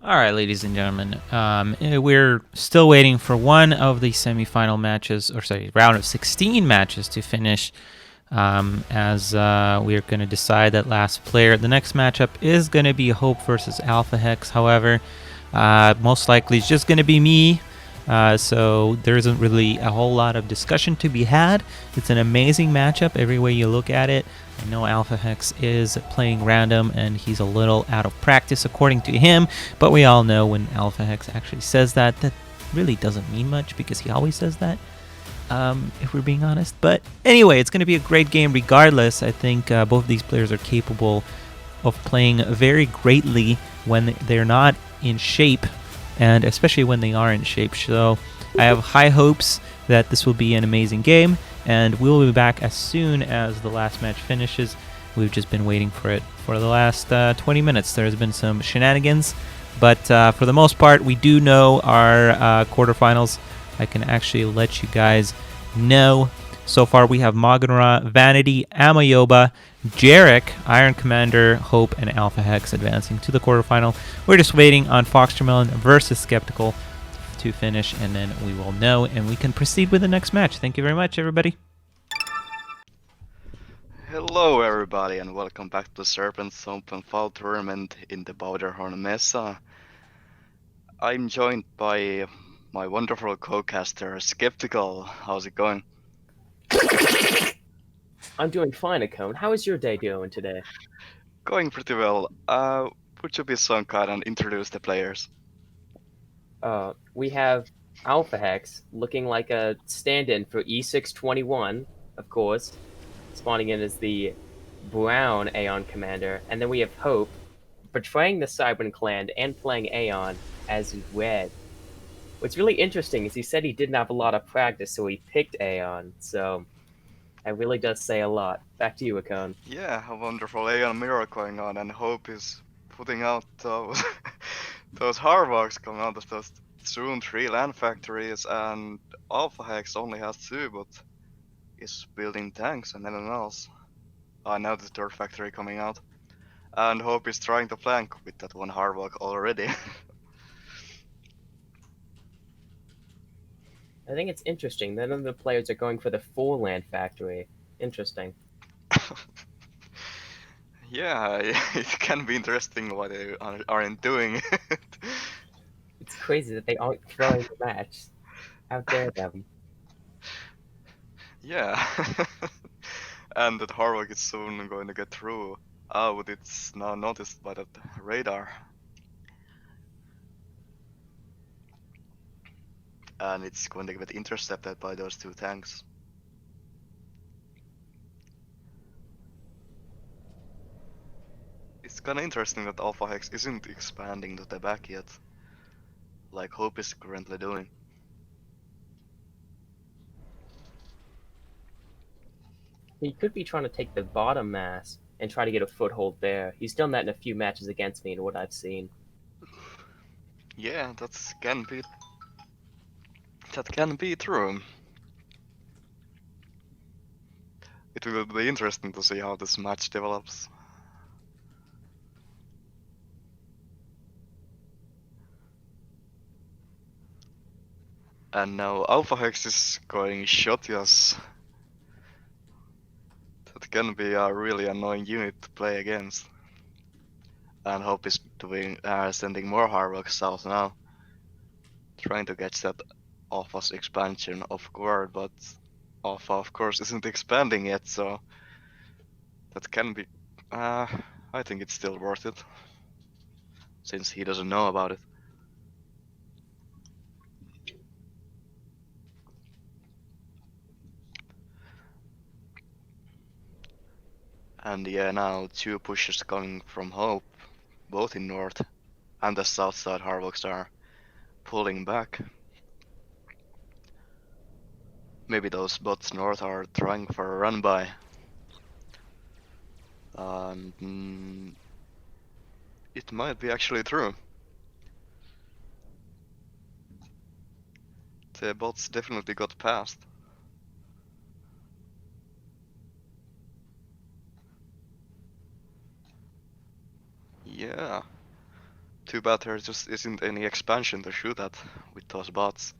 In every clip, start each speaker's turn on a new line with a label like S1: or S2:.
S1: All right, ladies and gentlemen, we're still waiting for one of the semifinal matches, or sorry, round of 16 matches to finish. As we're going to decide that last player. The next matchup is going to be Hope versus Alphahex. However, most likely it's just going to be me. So there isn't really a whole lot of discussion to be had. It's an amazing matchup every way you look at it. I know Alphahex is playing random and he's a little out of practice according to him, but we all know when Alphahex actually says that, that really doesn't mean much because he always says that. If we're being honest. But anyway, it's going to be a great game regardless. I think both of these players are capable of playing very greatly when they're not in shape, and especially when they are in shape. So I have high hopes that this will be an amazing game, and we'll be back as soon as the last match finishes. We've just been waiting for it for the last 20 minutes. There's been some shenanigans, but for the most part, we do know our quarterfinals. I can actually let you guys know. So far, we have Maganra, Vanity, Amayoba, Jarek, Iron Commander, Hope, and Alphahex advancing to the quarterfinal. We're just waiting on Foxtermelon versus Skeptical to finish, and then we will know, and we can proceed with the next match. Thank you very much, everybody.
S2: Hello everybody and welcome back to the Serpents Open Fall Tournament in the Powderhorn Mesa. I'm joined by my wonderful co-caster, Skeptical. How's it going?
S3: I'm doing fine, Akone. How is your day doing today?
S2: Going pretty well. Would you be so kind and introduce the players?
S3: We have Alphahex looking like a stand-in for E621, of course, spawning in as the brown Aeon commander, and then we have Hope betraying the Cybern clan and playing Aeon as red. What's really interesting is he said he didn't have a lot of practice, so he picked Aeon. So that really does say a lot. Back to you, Akone.
S2: Yeah, a wonderful Aeon mirror going on, and Hope is putting out those those Harvards coming out of those soon 3 land factories, and Alphahex only has 2, but is building tanks and anything else. Now the 3rd factory coming out. And Hope is trying to flank with that one Harvok already.
S3: I think it's interesting. None of the players are going for the full land factory. Interesting.
S2: Yeah, it can be interesting why they aren't doing it.
S3: It's crazy that they aren't throwing the match. How dare them?
S2: Yeah. And that Harvok is soon going to get through. But it's now noticed by that radar. And it's going to get intercepted by those 2 tanks. It's kinda interesting that Alphahex isn't expanding to the back yet, like Hope is currently doing.
S3: He could be trying to take the bottom mass and try to get a foothold there. He's done that in a few matches against me in what I've seen.
S2: Yeah, that can be true. It will be interesting to see how this match develops. And now Alphahex is going Shotyas. That can be a really annoying unit to play against. And Hope is doing sending more Harvok south now. Trying to catch that Alpha's expansion off guard, but Alpha of course isn't expanding yet, so that can be I think it's still worth it. Since he doesn't know about it. And yeah, now 2 pushes coming from Hope, both in north and the south side Harvoks are pulling back. Maybe those bots north are trying for a run by. And it might be actually true. The bots definitely got past. Yeah. Too bad there just isn't any expansion to shoot at with those bots.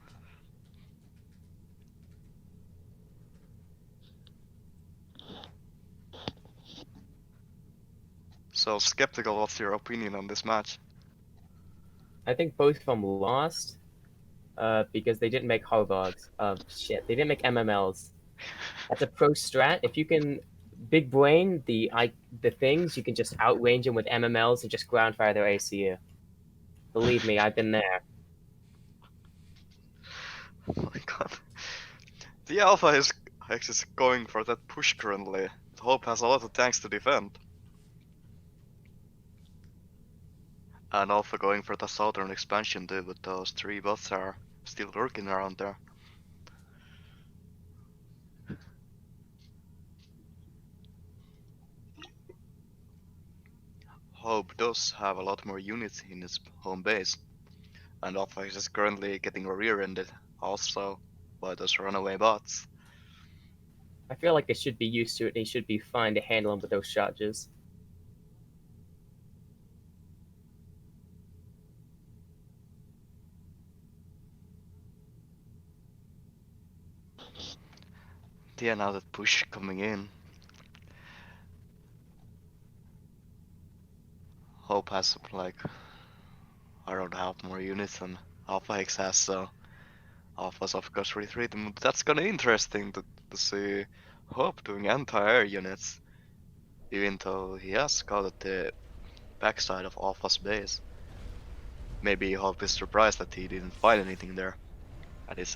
S2: So skeptical, what's your opinion on this match?
S3: I think both of them lost because they didn't make Harvogs. Shit, they didn't make MMLs. That's a pro strat. If you can big brain the things, you can just outrange them with MMLs and just ground fire their ACU. Believe me, I've been there.
S2: Oh my god. The Alphahex is going for that push currently. Hope has a lot of tanks to defend. And Alpha going for the southern expansion too, but those 3 bots are still working around there. Hope does have a lot more units in his home base. And Alphahex is currently getting rear-ended also by those runaway bots.
S3: I feel like they should be used to it. They should be fine to handle them with those charges.
S2: Yeah, now that push coming in. Hope has like around half more units than Alphahex has, so Alpha's of course retreating. That's gonna be interesting to see Hope doing anti-air units, even though he has scouted the backside of Alpha's base. Maybe Hope is surprised that he didn't find anything there, and is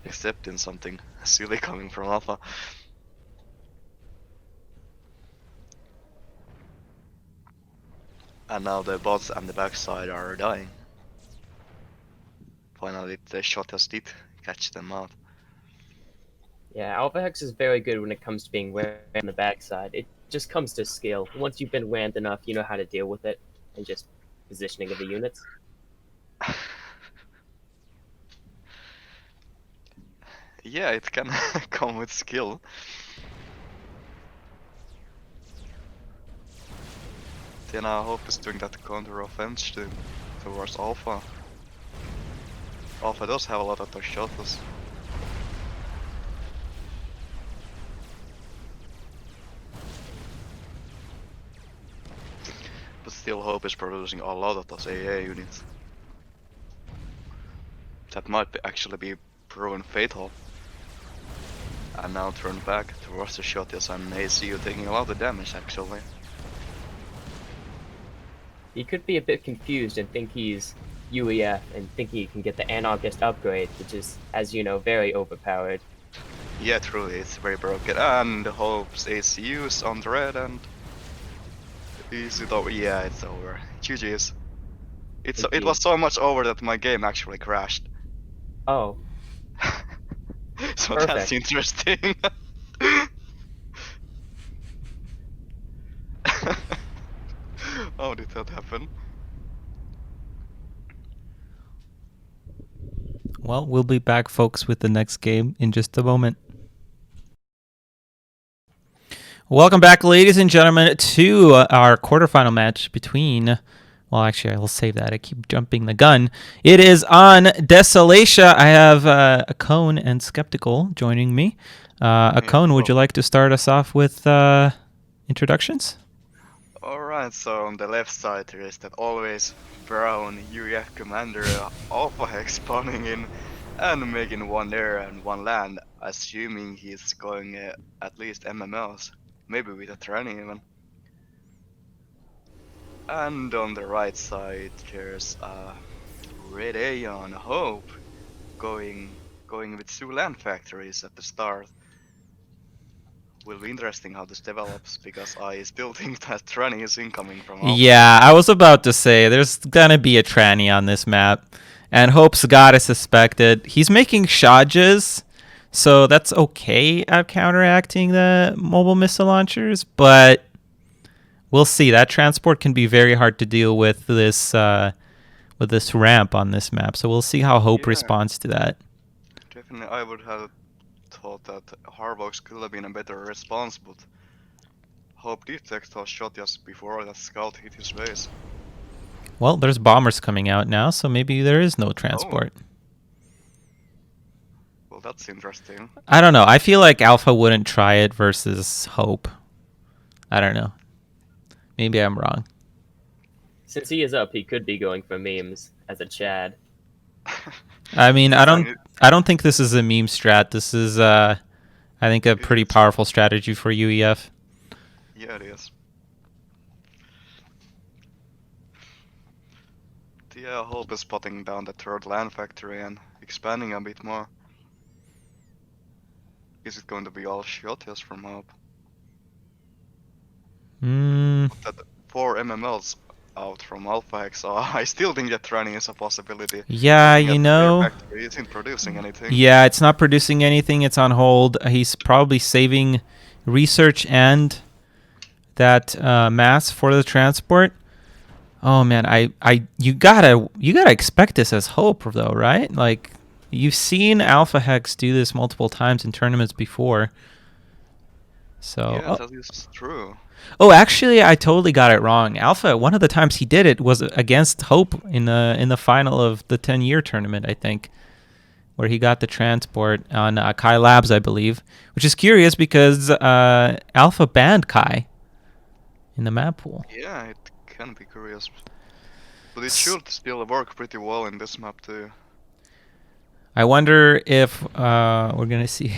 S2: accepting something silly coming from Alpha. And now the bots and the backside are dying. Finally, the shot did catch them out.
S3: Yeah, Alphahex is very good when it comes to being rammed on the backside. It just comes to skill. Once you've been rammed enough, you know how to deal with it, and just positioning of the units.
S2: Yeah, it can come with skill. Then I hope is doing that counter offense towards Alpha. Alpha does have a lot of those shuttles. But still Hope is producing a lot of those AA units. That might actually be proven fatal. And now turn back towards the shuttles and ACU taking a lot of damage actually.
S3: He could be a bit confused and think he's UEF and think he can get the Anarchist upgrade, which is, as you know, very overpowered.
S2: Yeah, truly, it's very broken. And Hope's ACU is on the red and... Is it over? Yeah, it's over. GG's. It was so much over that my game actually crashed.
S3: Oh.
S2: So
S3: Perfect.
S2: that's interesting. How did that happen?
S1: Well, we'll be back, folks, with the next game in just a moment. Welcome back, ladies and gentlemen, to our quarterfinal match between... Well, actually, I'll save that. I keep jumping the gun. It is on Desolatia. I have Akone and Skeptical joining me. Akone, would you like to start us off with introductions?
S2: Alright, so on the left side there is that always brown UEF commander Alphahex spawning in and making 1 air and 1 land, assuming he's going at least MMLs, maybe with a tranny even. And on the right side there's Red Aeon Hope going with 2 land factories at the start. Will be interesting how this develops, because I still think that tranny is incoming from Alpha.
S1: Yeah, I was about to say, there's gonna be a tranny on this map. And Hope's got it suspected. He's making charges, so that's okay at counteracting the mobile missile launchers, but we'll see. That transport can be very hard to deal with this ramp on this map, so we'll see how Hope responds to that.
S2: Definitely, I would have thought that Harvox could have been a better response, but Hope did take those shots just before that scout hit his base.
S1: Well, there's bombers coming out now, so maybe there is no transport.
S2: Well, that's interesting.
S1: I don't know. I feel like Alpha wouldn't try it versus Hope. I don't know. Maybe I'm wrong.
S3: Since he is up, he could be going for memes as a Chad.
S1: I mean, I don't think this is a meme strat. This is I think a pretty powerful strategy for UEF.
S2: Yeah, it is. Yeah, Hope is spotting down the third land factory and expanding a bit more. Is it going to be all shotters from Hope? That 4 MMLs out from Alphahex, so I still think that running is a possibility.
S1: Yeah,
S2: Looking
S1: you
S2: at
S1: know.
S2: their factory, it isn't producing anything.
S1: Yeah, it's not producing anything. It's on hold. He's probably saving research and that mass for the transport. Oh man, you gotta expect this as Hope though, right? Like you've seen Alphahex do this multiple times in tournaments before. So
S2: Yeah, that is true.
S1: Oh, actually, I totally got it wrong. Alpha, one of the times he did it was against Hope in the final of the 10-year tournament, I think, where he got the transport on QAI Labs, I believe, which is curious because Alpha banned QAI in the map pool.
S2: Yeah, it can be curious. But it should still work pretty well in this map too.
S1: I wonder if we're going to see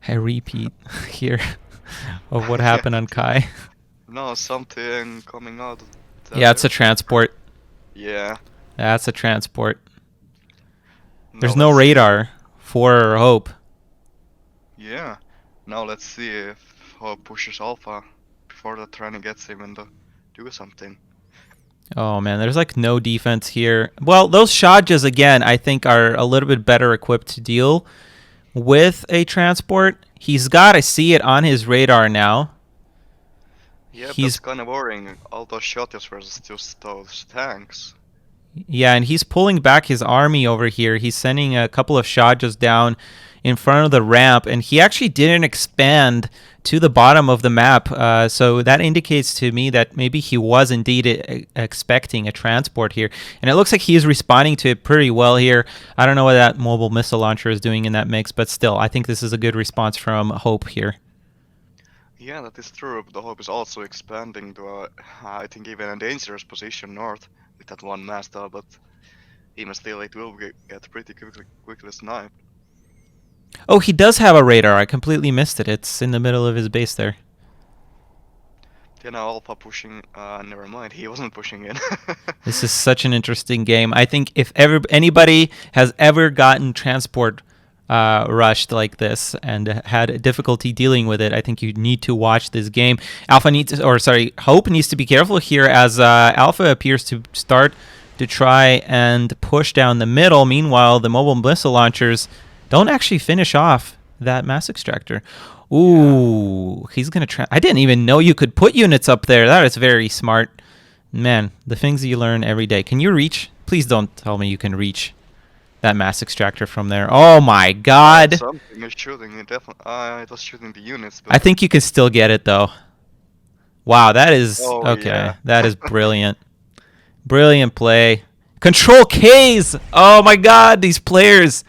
S1: a repeat here of what happened on QAI.
S2: No, something coming out.
S1: Yeah, it's a transport.
S2: Yeah.
S1: That's a transport. There's no radar for Hope.
S2: Yeah. Now let's see if Hope pushes Alpha before the trainee gets even to do something.
S1: Oh man, there's like no defense here. Well, those Shadjas again, I think are a little bit better equipped to deal with a transport. He's got to see it on his radar now.
S2: Yeah, that's kind of worrying. All those shotters versus just those tanks.
S1: Yeah, and he's pulling back his army over here. He's sending a couple of Shadjas down in front of the ramp, and he actually didn't expand to the bottom of the map. So that indicates to me that maybe he was indeed expecting a transport here. And it looks like he is responding to it pretty well here. I don't know what that mobile missile launcher is doing in that mix, but still, I think this is a good response from Hope here.
S2: Yeah, that is true. The Hope is also expanding to, I think, even a dangerous position north with that one master, but even still, it will get pretty quickly sniped.
S1: Oh, he does have a radar. I completely missed it. It's in the middle of his base there.
S2: Yeah, now Alpha pushing. Never mind, he wasn't pushing in.
S1: This is such an interesting game. I think if anybody has ever gotten transport rushed like this and had difficulty dealing with it, I think you need to watch this game. Hope needs to be careful here as Alpha appears to start to try and push down the middle. Meanwhile, the mobile missile launchers don't actually finish off that mass extractor. Ooh, he's going to try. I didn't even know you could put units up there. That is very smart. Man, the things you learn every day. Can you reach? Please don't tell me you can reach that mass extractor from there. Oh my god.
S2: Something is shooting. It was shooting the units. But
S1: I think you can still get it though. Wow, that is okay.
S2: Yeah.
S1: That is brilliant. Brilliant play. Control K's. Oh my god, these players.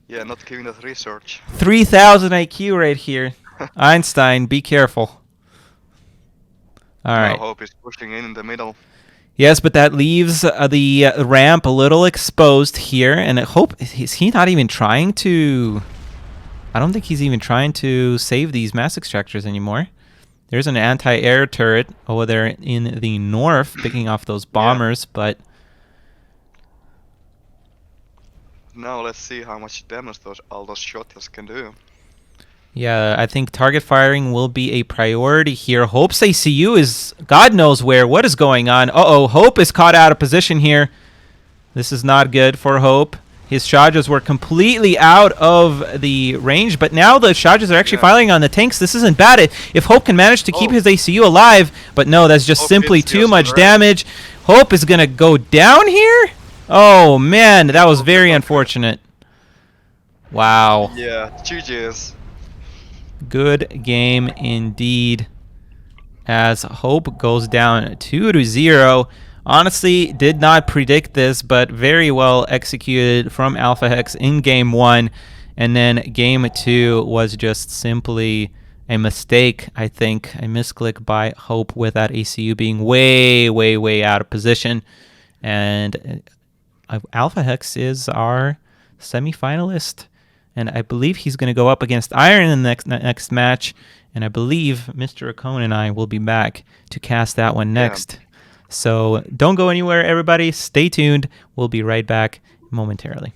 S2: Yeah, not giving that research.
S1: 3000 IQ right here. Einstein, be careful. All right.
S2: Hope is pushing in the middle.
S1: Yes, but that leaves the ramp a little exposed here, and I hope is he not even trying to? I don't think he's even trying to save these mass extractors anymore. There's an anti-air turret over there in the north, picking off those bombers, but.
S2: Now let's see how much damage all those shotters can do.
S1: Yeah, I think target firing will be a priority here. Hope's ACU is God knows where. What is going on? Uh-oh, Hope is caught out of position here. This is not good for Hope. His Shadjas were completely out of the range, but now the Shadjas are actually firing on the tanks. This isn't bad. If Hope can manage to keep his ACU alive, but no, that's just simply too much damage. Hope is going to go down here? Oh, man, that was very unfortunate. Wow.
S2: Yeah, GG's.
S1: Good game indeed. As Hope goes down 2-0. Honestly, did not predict this, but very well executed from Alphahex in game 1. And then game 2 was just simply a mistake, I think. A misclick by Hope with that ECU being way, way, way out of position. And Alphahex is our semi-finalist. And I believe he's going to go up against Iron in the next match. And I believe Mr. Akon and I will be back to cast that one next.
S2: Yeah.
S1: So don't go anywhere, everybody. Stay tuned. We'll be right back momentarily.